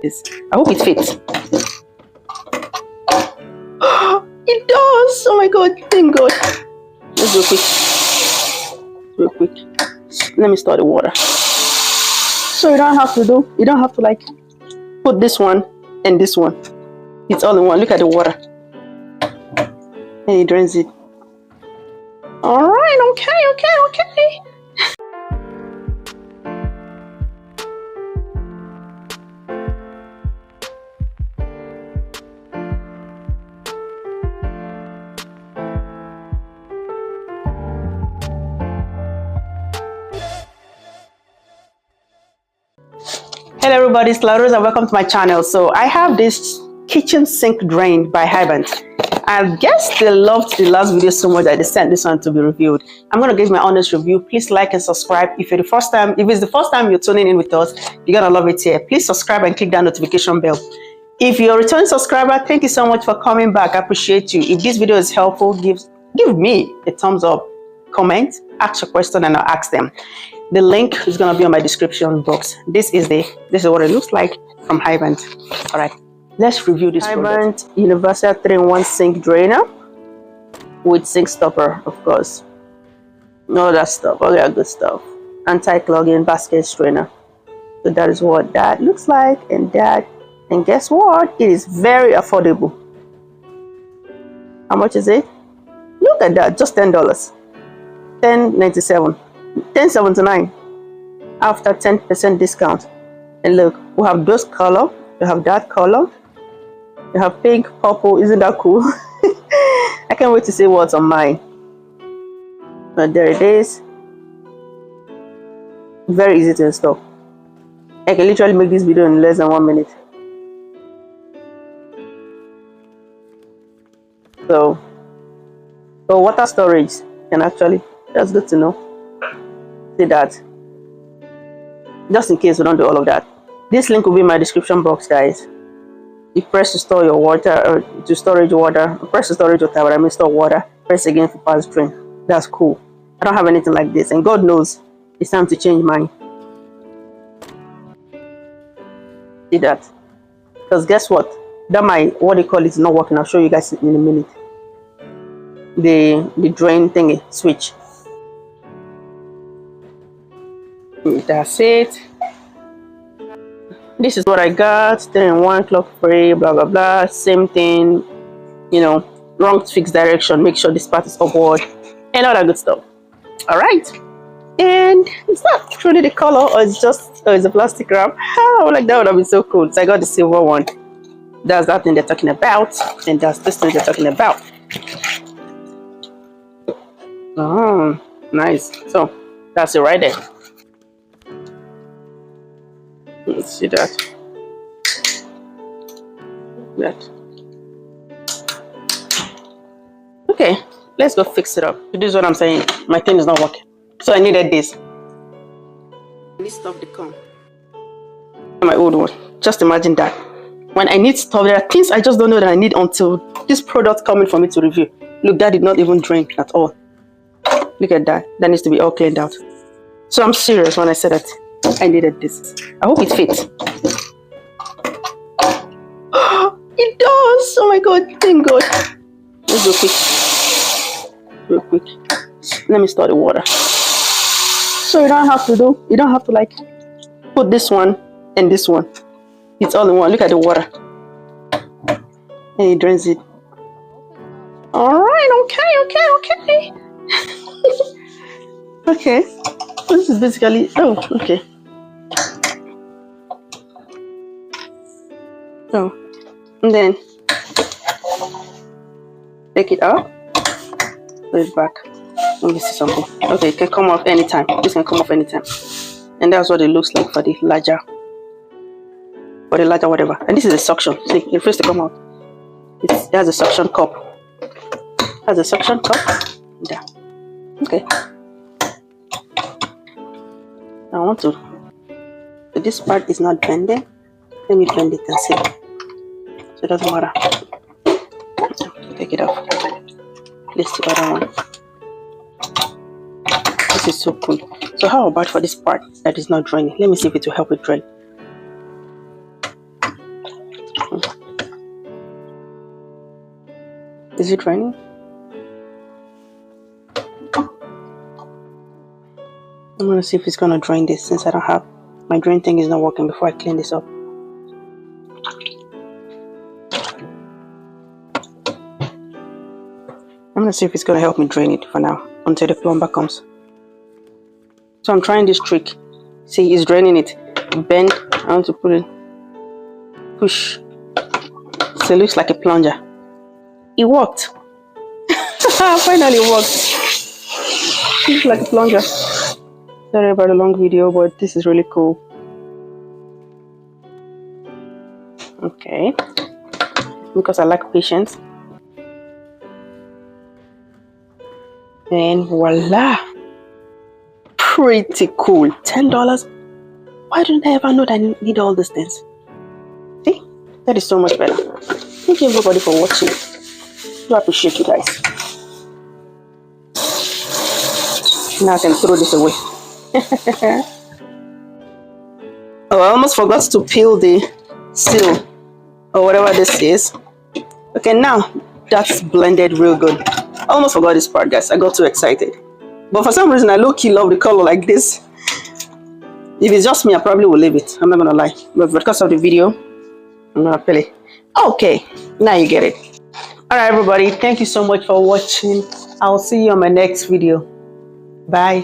this. I hope it fits. It does. Oh my god, thank god. Let's do it quick. Do it quick. Let me start the water. So you don't have to like put this one and this one. It's all in one. Look at the water. And it drains it. Alright, okay. Hello everybody, it's Laurose and welcome to my channel. So I have this kitchen sink drain by Hibent. I guess they loved the last video so much that they sent this one to be reviewed. I'm going to give my honest review. Please like and subscribe. If it's the first time you're tuning in with us, you're going to love it here. Please subscribe and click that notification bell. If you're a returning subscriber, thank you so much for coming back. I appreciate you. If this video is helpful, give me a thumbs up, comment, ask your question and I'll ask them. The link is going to be on my description box. This is what it looks like from Hibent. All right, let's review this product. Hibent Universal 3-in-1 sink drainer with sink stopper, of course. All that stuff, all that good stuff. Anti-Clogging basket strainer. So that is what that looks like, and guess what? It is very affordable. How much is it? Look at that, just $10. $10.97. $10.79 after 10% discount. And look, we have those color, we have that color, we have pink, purple. Isn't that cool? I can't wait to see what's on mine. But there it is. Very easy to install. I can literally make this video in less than 1 minute. So water storage can actually, that's good to know. See that, just in case we don't do all of that. This link will be in my description box, guys. You press to store your water, or to storage water, press to storage water, but I mean store water, press again for pass drain. That's cool. I don't have anything like this, and God knows it's time to change mine. See that? Because guess what, that what they call it is not working. I'll show you guys in a minute. The drain thingy switch. That's it. This is what I got. 3-in-1 clock free, blah blah blah. Same thing, you know, wrong fixed direction, make sure this part is upward and all that good stuff. All right, and it's not truly the color, or it's just it's a plastic wrap. Oh, like that would have been so cool. So I got the silver one. That's that thing they're talking about, and that's this thing they're talking about. Oh, nice. So that's it right there. Let's see that. Okay, let's go fix it up. This is what I'm saying. My thing is not working, so I needed this. I need stuff to come. My old one. Just imagine that. When I need stuff, there are things I just don't know that I need until this product coming for me to review. Look, that did not even drain at all. Look at that. That needs to be all cleaned out. So I'm serious when I said that I needed this. I hope it fits. It does. Oh my god, thank god. Let's do it quick. Let me start the water. So you don't have to like put this one and this one. It's all in one. Look at the water. And it drains it. Alright, okay. Okay. This is basically, okay. So, and then take it out, put it back. Let me see something. Okay, it can come off anytime. This can come off anytime. And that's what it looks like for the larger whatever. And this is a suction. See, it refused to come out. It has a suction cup. Yeah. Okay. I want to. So this part is not bending. Let me bend it and see. So it doesn't matter. Take it off. Place the other one. This is so cool. So how about for this part that is not draining? Let me see if it will help it drain. Is it raining? I'm gonna see if it's gonna drain this, since I don't have my drain thing is not working before I clean this up. I'm gonna see if it's gonna help me drain it for now until the plumber comes. So I'm trying this trick. See, it's draining it. Bend. I want to put it. Push. So it looks like a plunger. It worked. Finally it worked. It looks like a plunger. Sorry about the long video, but this is really cool. Okay. Because I like patience. And voila. Pretty cool. $10. Why didn't I ever know that I need all these things? See? That is so much better. Thank you everybody for watching. I appreciate you guys. Now I can throw this away. Oh, I almost forgot to peel the seal or whatever this is. Okay, now that's blended real good. I almost forgot this part, guys. I got too excited. But for some reason, I low-key love the color like this. If it's just me, I probably will leave it. I'm not gonna lie. But because of the video, I'm gonna peel it. Okay, now you get it. Alright, everybody. Thank you so much for watching. I'll see you on my next video. Bye.